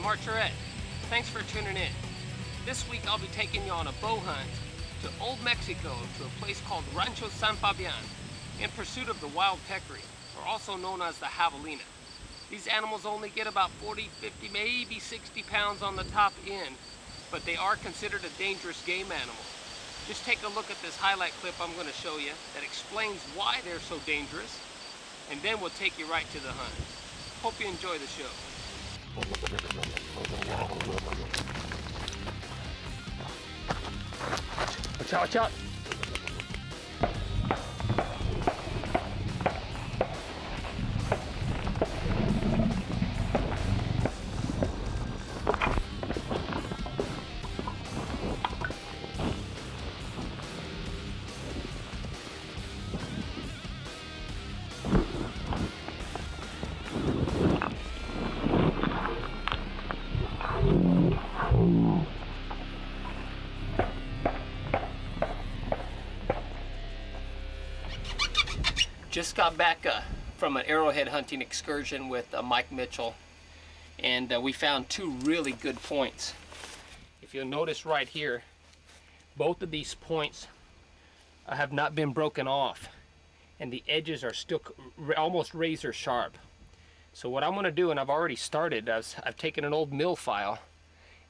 I'm Archer Ed. Thanks for tuning in. This week I'll be taking you on a bow hunt to Old Mexico to a place called Rancho San Fabian in pursuit of the wild peccary, or also known as the javelina. These animals only get about 40, 50, maybe 60 pounds on the top end, but they are considered a dangerous game animal. Just take a look at this highlight clip I'm going to show you that explains why they're so dangerous, and then we'll take you right to the hunt. Hope you enjoy the show. Watch out, watch out. Just got back from an arrowhead hunting excursion with Mike Mitchell, and we found two really good points. If you'll notice right here, both of these points have not been broken off, and the edges are still almost razor sharp. So what I'm going to do, and I've already started, I've taken an old mill file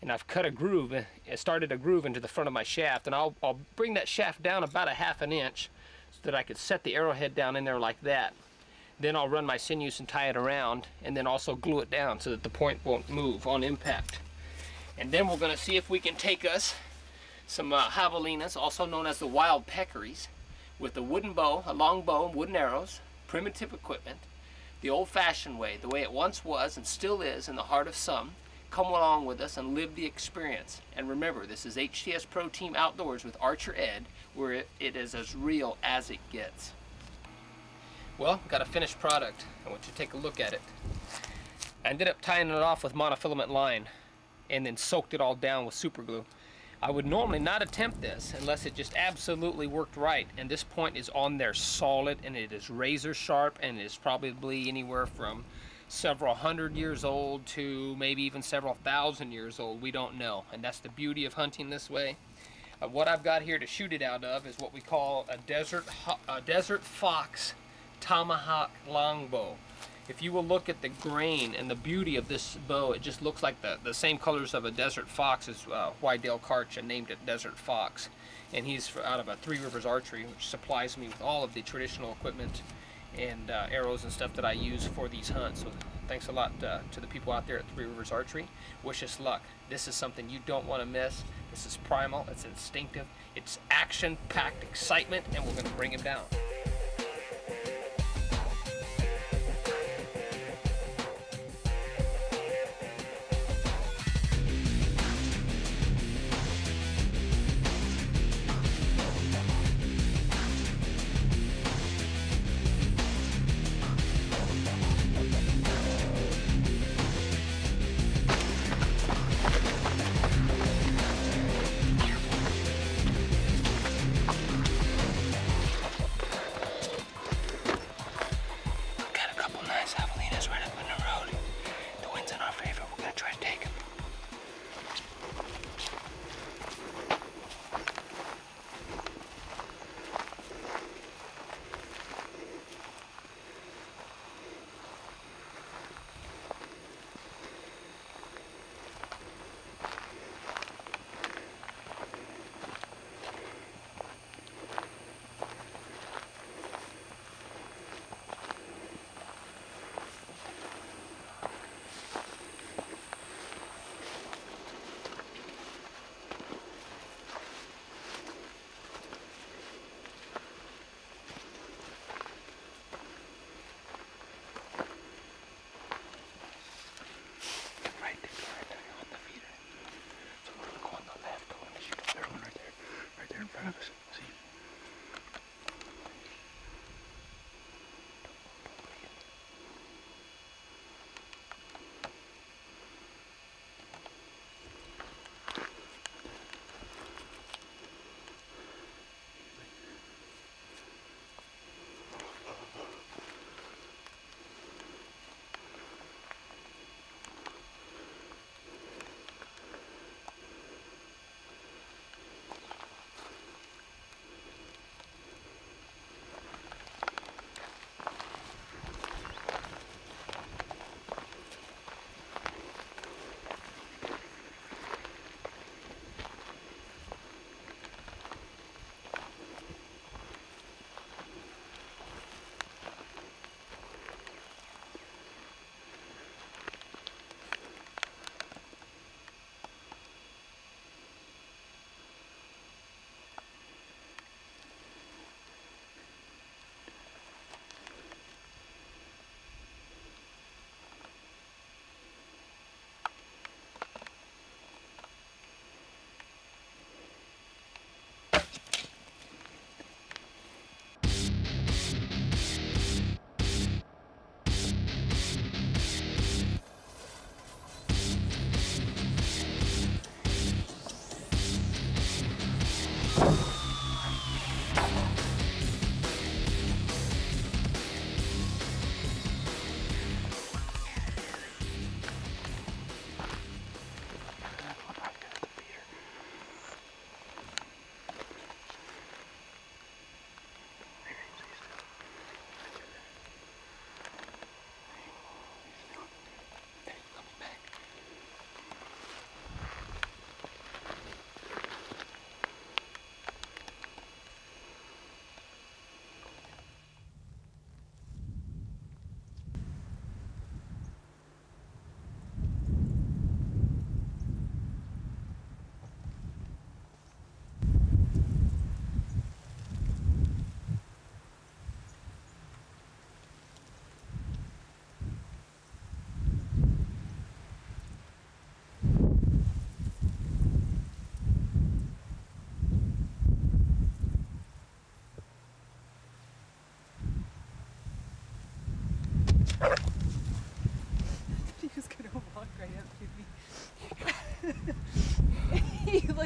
and I've cut a groove, started a groove into the front of my shaft, and I'll bring that shaft down about a ½ an inch so that I could set the arrowhead down in there like that. Then I'll run my sinews and tie it around, and then also glue it down so that the point won't move on impact. And then we're going to see if we can take us some javelinas, also known as the wild peccaries, with a wooden bow, a long bow, wooden arrows, primitive equipment, the old-fashioned way, the way it once was and still is in the heart of some. Come along with us and live the experience. And remember, this is HTS Pro Team Outdoors with Archer Ed, where it is as real as it gets. Well, got a finished product. I want you to take a look at it. I ended up tying it off with monofilament line and then soaked it all down with super glue. I would normally not attempt this unless it just absolutely worked right, and this point is on there solid, and it is razor sharp, and it is probably anywhere from several hundred years old to maybe even several thousand years old. We don't know, and that's the beauty of hunting this way. What I've got here to shoot it out of is what we call a desert fox tomahawk longbow. If you will look at the grain and the beauty of this bow, it just looks like the same colors of a desert fox as Wydale Karch named it Desert Fox. And he's out of a Three Rivers Archery, which supplies me with all of the traditional equipment and arrows and stuff that I use for these hunts. So thanks a lot to the people out there at Three Rivers Archery. Wish us luck. This is something you don't want to miss. This is primal, it's instinctive, it's action-packed excitement, and we're going to bring him down.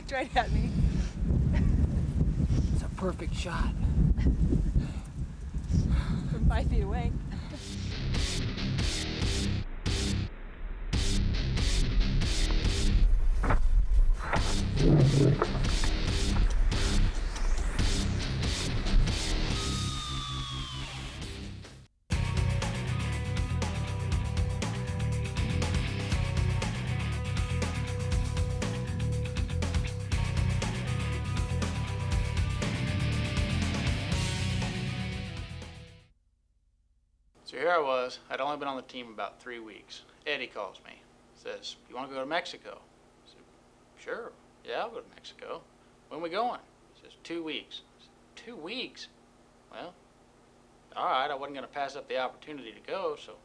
looked right at me. It's a perfect shot. From 5 feet away. So here I was, I'd only been on the team about 3 weeks. Eddie calls me, says, "You want to go to Mexico?" I said, "Sure, yeah, I'll go to Mexico. When are we going?" He says, 2 weeks. I said, 2 weeks? Well, all right, I wasn't going to pass up the opportunity to go, so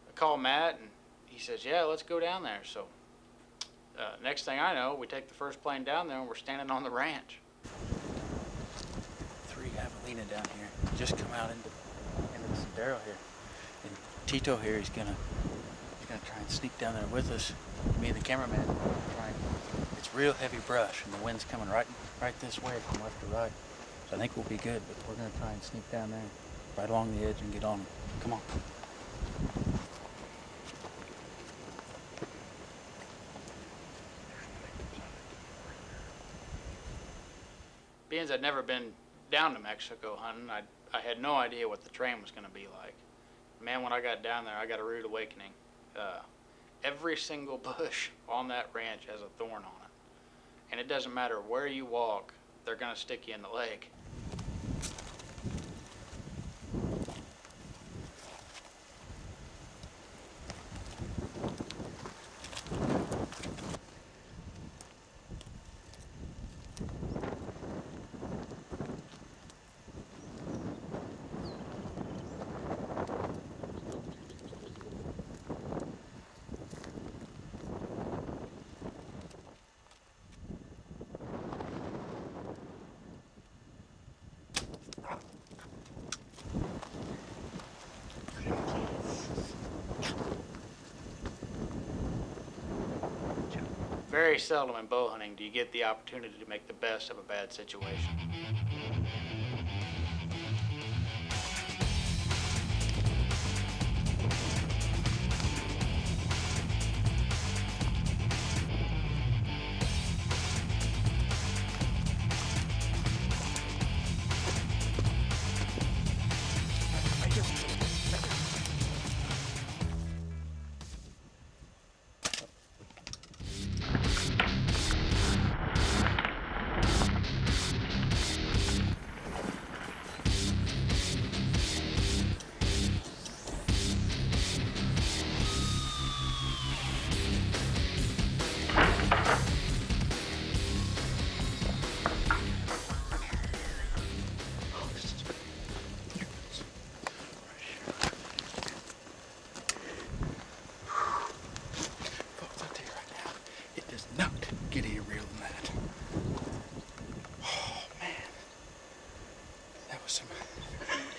I called Matt, and he says, "Yeah, let's go down there." So next thing I know, we take the first plane down there, and we're standing on the ranch. 3 javelina down here, just come out into the sendero here, and Tito here, he's gonna try and sneak down there with us. Me and the cameraman are trying. It's real heavy brush, and the wind's coming right this way from left to right. So I think we'll be good, but we're gonna try and sneak down there, right along the edge, and get on them. Come on. Being I'd never been down to Mexico hunting, I had no idea what the terrain was going to be like. Man, when I got down there, I got a rude awakening. Every single bush on that ranch has a thorn on it. And it doesn't matter where you walk, they're going to stick you in the leg. Very seldom in bow hunting do you get the opportunity to make the best of a bad situation.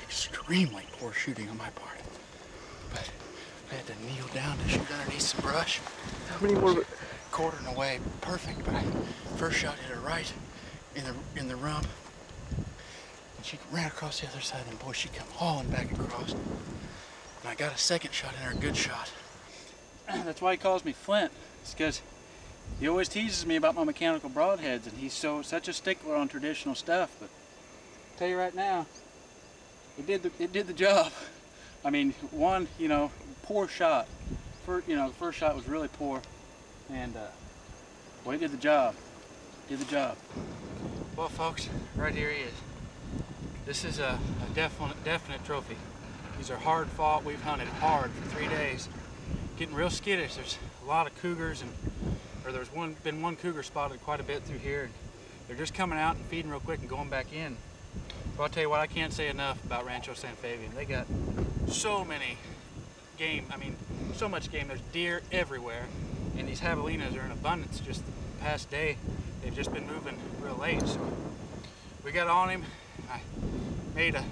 Extremely poor shooting on my part, but I had to kneel down to shoot underneath some brush. How many more? Quartering away, perfect, but I first shot hit her right in the rump, and she ran across the other side, and boy, she come hauling back across, and I got a second shot in her, a good shot. That's why he calls me Flint. It's because he always teases me about my mechanical broadheads, and he's such a stickler on traditional stuff. But I'll tell you right now, it did the job. I mean, one, poor shot. The first shot was really poor, and boy, it did the job. Did the job. Well, folks, right here he is. This is a definite trophy. These are hard fought. We've hunted hard for 3 days, getting real skittish. There's a lot of cougars, there's been one cougar spotted quite a bit through here. And they're just coming out and feeding real quick and going back in. But I'll tell you what, I can't say enough about Rancho San Fabian. They got so many game, so much game. There's deer everywhere, and these javelinas are in abundance. Just the past day, they've just been moving real late. So we got on him. I made a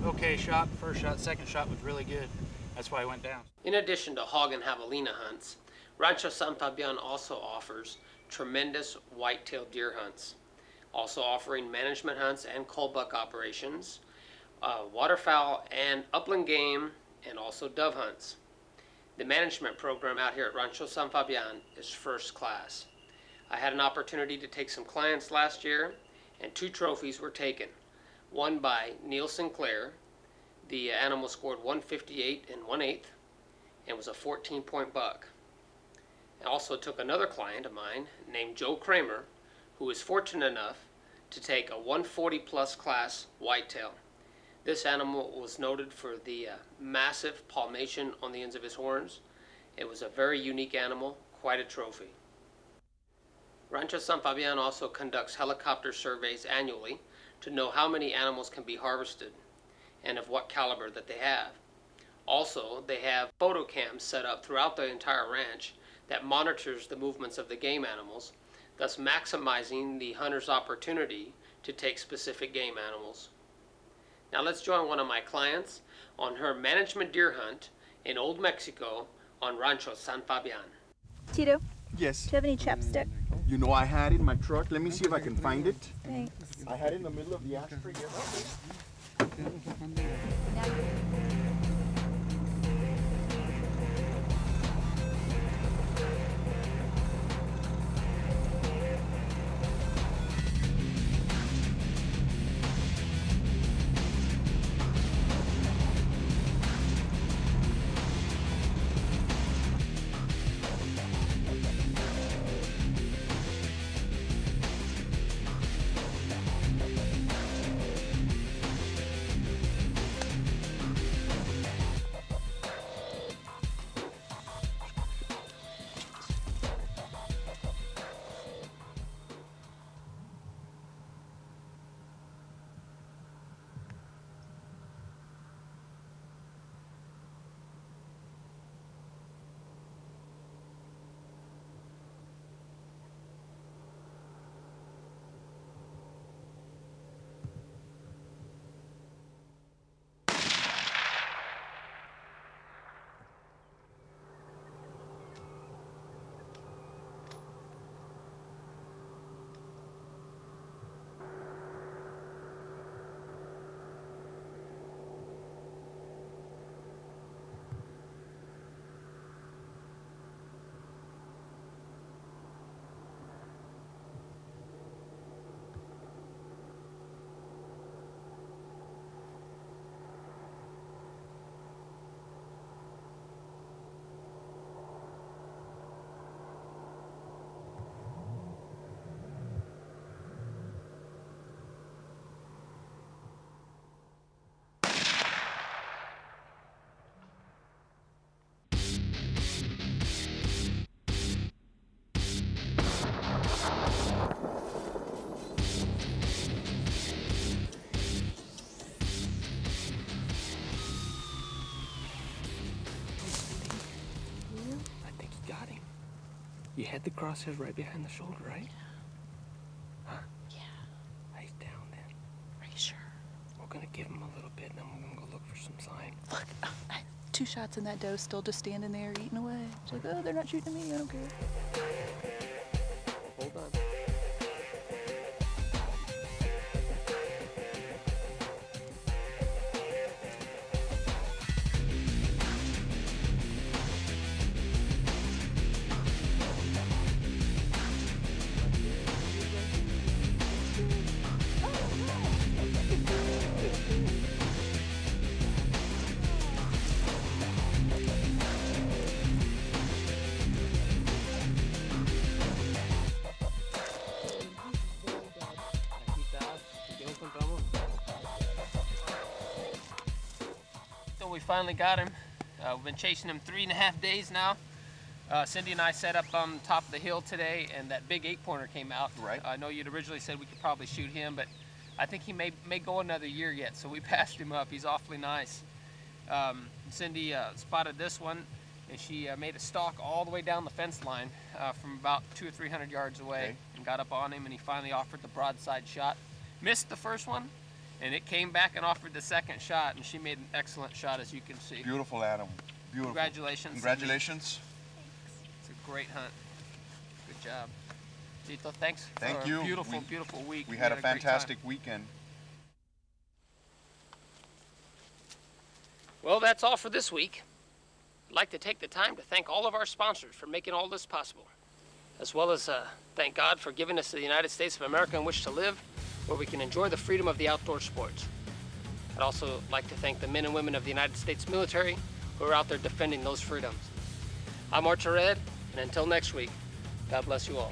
okay shot. First shot, second shot was really good. That's why he went down. In addition to hog and javelina hunts, Rancho San Fabian also offers tremendous whitetail deer hunts, also offering management hunts and cull buck operations, waterfowl and upland game, and also dove hunts. The management program out here at Rancho San Fabian is first class. I had an opportunity to take some clients last year, and 2 trophies were taken. One by Neil Sinclair. The animal scored 158 1/8 and was a 14-point buck. I also took another client of mine named Joe Kramer, who was fortunate enough to take a 140 plus class whitetail. This animal was noted for the massive palmation on the ends of his horns. It was a very unique animal, quite a trophy. Rancho San Fabian also conducts helicopter surveys annually to know how many animals can be harvested and of what caliber that they have. Also, they have photo cams set up throughout the entire ranch that monitors the movements of the game animals, thus maximizing the hunter's opportunity to take specific game animals. Now let's join one of my clients on her management deer hunt in Old Mexico on Rancho San Fabian. Tito, Yes. do you have any chapstick? You know, I had it in my truck. Let me see if I can find it. Thanks. I had it in the middle of the ashtray. You had the crosshairs right behind the shoulder, right? Huh? Yeah. He's down then. Are you sure? We're gonna give him a little bit, and then we're gonna go look for some sign. Look, 2 shots in that doe still just standing there eating away. It's like, oh, they're not shooting at me. I don't care. Hold on. We finally got him. We've been chasing him 3.5 days now. Cindy and I set up on top of the hill today, and that big 8-pointer came out. Right. I know you'd originally said we could probably shoot him, but I think he may go another year yet, so we passed him up. He's awfully nice. Cindy spotted this one, and she made a stalk all the way down the fence line from about 200 or 300 yards away, and got up on him, and he finally offered the broadside shot. Missed the first one, and it came back and offered the second shot, and she made an excellent shot, as you can see. Beautiful animal. Beautiful. Congratulations. Congratulations. It's a great hunt. Good job. Tito. Thanks Thank for you. a beautiful, beautiful week. We had a great time. fantastic weekend. Well, that's all for this week. I'd like to take the time to thank all of our sponsors for making all this possible, as well as thank God for giving us the United States of America in which to live, where we can enjoy the freedom of the outdoor sports. I'd also like to thank the men and women of the United States military who are out there defending those freedoms. I'm Archer Ed, and until next week, God bless you all.